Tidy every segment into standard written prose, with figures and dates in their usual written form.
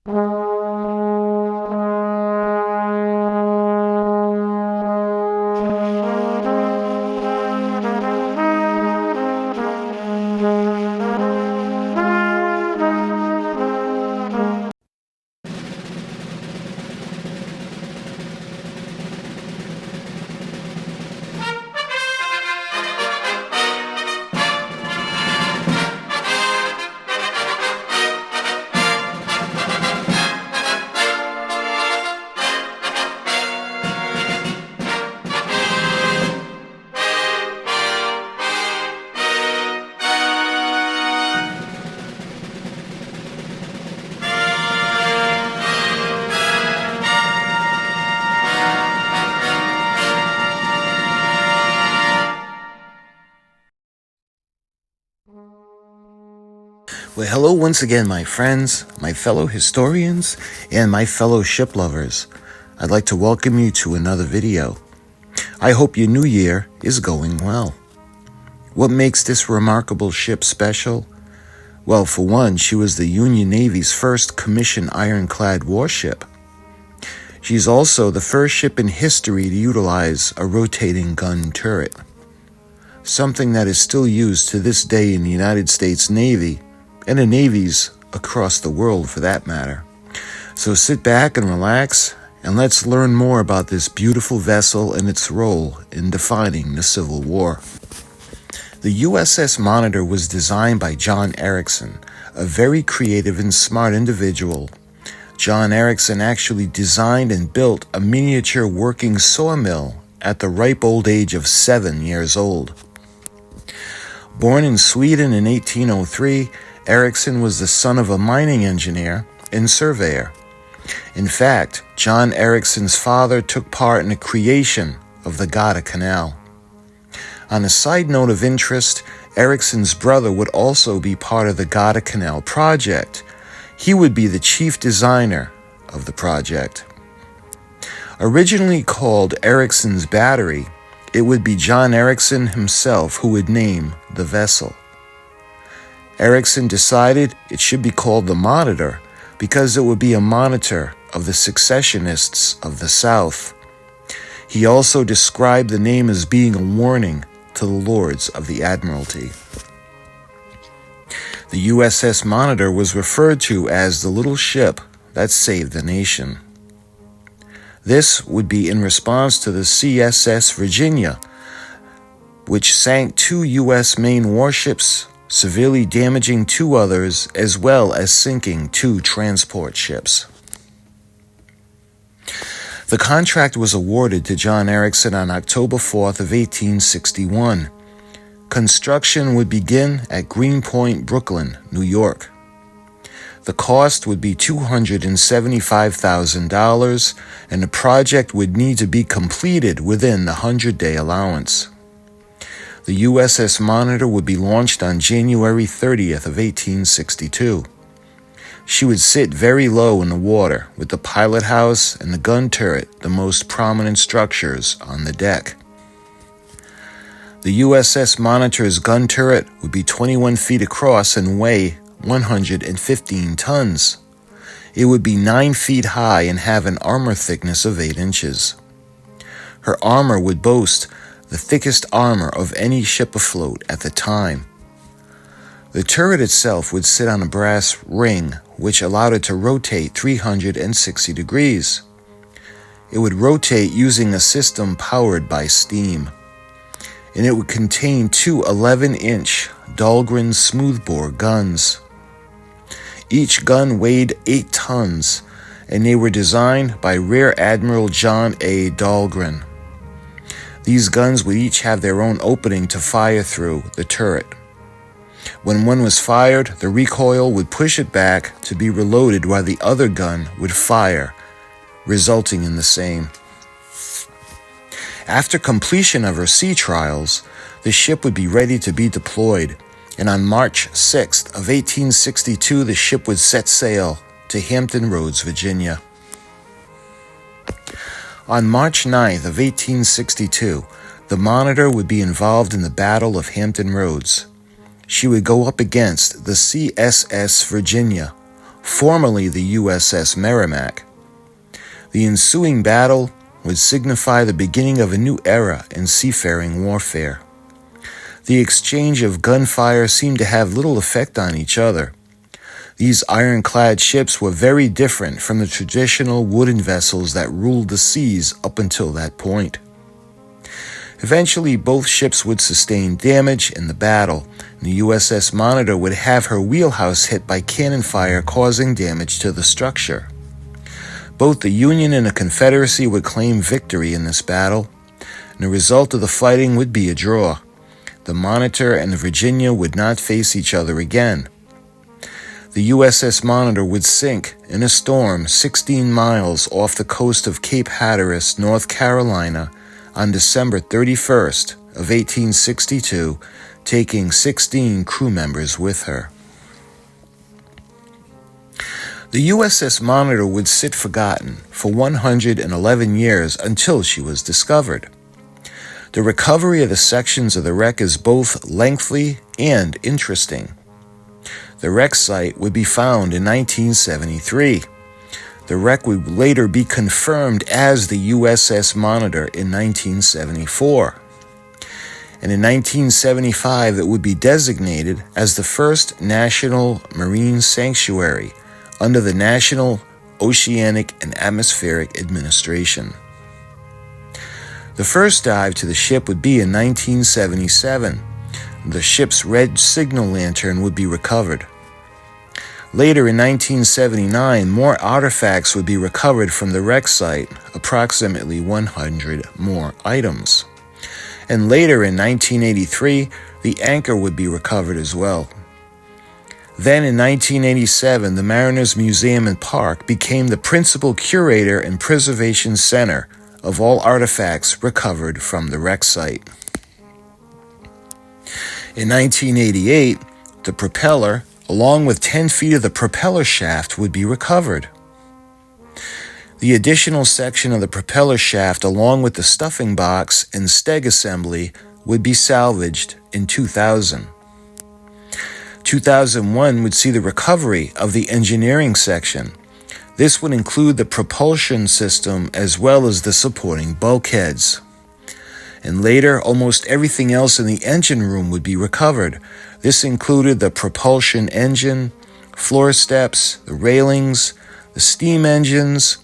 Well, hello once again, my friends, my fellow historians, and my fellow ship lovers. I'd like to welcome you to another video. I hope your new year is going well. What makes this remarkable ship special? Well, for one, she was the Union Navy's first commissioned ironclad warship. She's also the first ship in history to utilize a rotating gun turret, something that is still used to this day in the United States Navy and the navies across the world for that matter. So sit back and relax, and let's learn more about this beautiful vessel and its role in defining the Civil War. The USS Monitor was designed by John Erickson, a very creative and smart individual. John Erickson actually designed and built a miniature working sawmill at the ripe old age of 7 years old. Born in Sweden in 1803, Erickson was the son of a mining engineer and surveyor. In fact, John Erickson's father took part in the creation of the Garda Canal. On a side note of interest, Erickson's brother would also be part of the Garda Canal project. He would be the chief designer of the project. Originally called Erickson's Battery, it would be John Erickson himself who would name the vessel. Erickson decided it should be called the Monitor because it would be a monitor of the secessionists of the South. He also described the name as being a warning to the Lords of the Admiralty. The USS Monitor was referred to as the little ship that saved the nation. This would be in response to the USS Virginia, which sank 2 U.S. main warships, severely damaging 2 others, as well as sinking 2 transport ships. The contract was awarded to John Erickson on October 4th of 1861. Construction would begin at Greenpoint, Brooklyn, New York. The cost would be $275,000, and the project would need to be completed within the 100-day allowance. The USS Monitor would be launched on January 30th of 1862. She would sit very low in the water, with the pilot house and the gun turret the most prominent structures on the deck. The USS Monitor's gun turret would be 21 feet across and weigh 115 tons. It would be 9 feet high and have an armor thickness of 8 inches. Her armor would boast the thickest armor of any ship afloat at the time. The turret itself would sit on a brass ring, which allowed it to rotate 360 degrees. It would rotate using a system powered by steam, and it would contain 2 11-inch Dahlgren smoothbore guns. Each gun weighed 8 tons, and they were designed by Rear Admiral John A. Dahlgren. These guns would each have their own opening to fire through the turret. When one was fired, the recoil would push it back to be reloaded while the other gun would fire, resulting in the same. After completion of her sea trials, the ship would be ready to be deployed, and on March 6th of 1862, the ship would set sail to Hampton Roads, Virginia. On March 9th of 1862, the Monitor would be involved in the Battle of Hampton Roads. She would go up against the CSS Virginia, formerly the USS Merrimack. The ensuing battle would signify the beginning of a new era in seafaring warfare. The exchange of gunfire seemed to have little effect on each other. These ironclad ships were very different from the traditional wooden vessels that ruled the seas up until that point. Eventually, both ships would sustain damage in the battle, and the USS Monitor would have her wheelhouse hit by cannon fire, causing damage to the structure. Both the Union and the Confederacy would claim victory in this battle, and the result of the fighting would be a draw. The Monitor and the Virginia would not face each other again. The USS Monitor would sink in a storm 16 miles off the coast of Cape Hatteras, North Carolina, on December 31st of 1862, taking 16 crew members with her. The USS Monitor would sit forgotten for 111 years until she was discovered. The recovery of the sections of the wreck is both lengthy and interesting. The wreck site would be found in 1973. The wreck would later be confirmed as the USS Monitor in 1974. And in 1975, it would be designated as the first National Marine Sanctuary under the National Oceanic and Atmospheric Administration. The first dive to the ship would be in 1977. The ship's red signal lantern would be recovered. Later in 1979, more artifacts would be recovered from the wreck site, approximately 100 more items. And later in 1983, the anchor would be recovered as well. Then in 1987, the Mariners Museum and Park became the principal curator and preservation center of all artifacts recovered from the wreck site. In 1988, the propeller, along with 10 feet of the propeller shaft, would be recovered. The additional section of the propeller shaft, along with the stuffing box and steg assembly, would be salvaged in 2000. 2001 would see the recovery of the engineering section. This would include the propulsion system as well as the supporting bulkheads. And later, almost everything else in the engine room would be recovered. This included the propulsion engine, floor steps, the railings, the steam engines,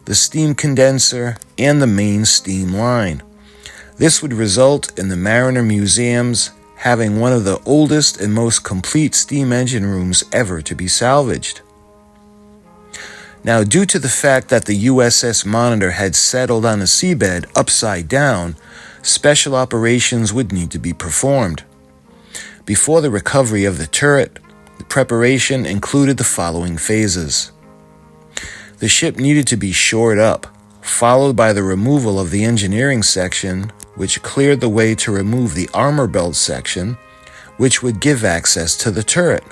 the steam condenser, and the main steam line. This would result in the Mariner Museums having one of the oldest and most complete steam engine rooms ever to be salvaged. Now, due to the fact that the USS Monitor had settled on the seabed upside down, special operations would need to be performed. Before the recovery of the turret, the preparation included the following phases. The ship needed to be shored up, followed by the removal of the engineering section, which cleared the way to remove the armor belt section, which would give access to the turret.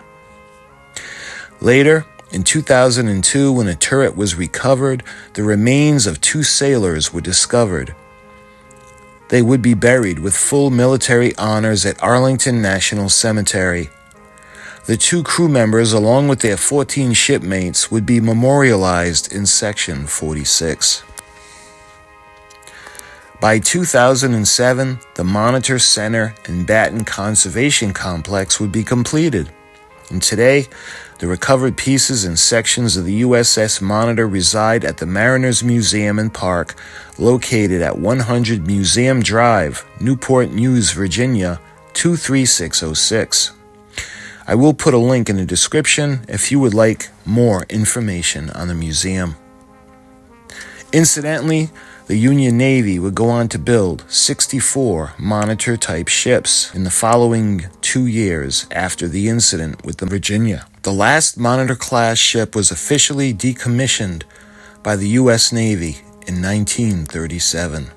Later, in 2002, when the turret was recovered, the remains of 2 sailors were discovered. They would be buried with full military honors at Arlington National Cemetery. The 2 crew members, along with their 14 shipmates, would be memorialized in Section 46. By 2007, the Monitor Center and Batten Conservation Complex would be completed. And today, the recovered pieces and sections of the USS Monitor reside at the Mariners Museum and Park, located at 100 Museum Drive, Newport News, Virginia, 23606. I will put a link in the description if you would like more information on the museum. Incidentally, the Union Navy would go on to build 64 Monitor-type ships in the following 2 years after the incident with the Virginia. The last Monitor-class ship was officially decommissioned by the U.S. Navy in 1937.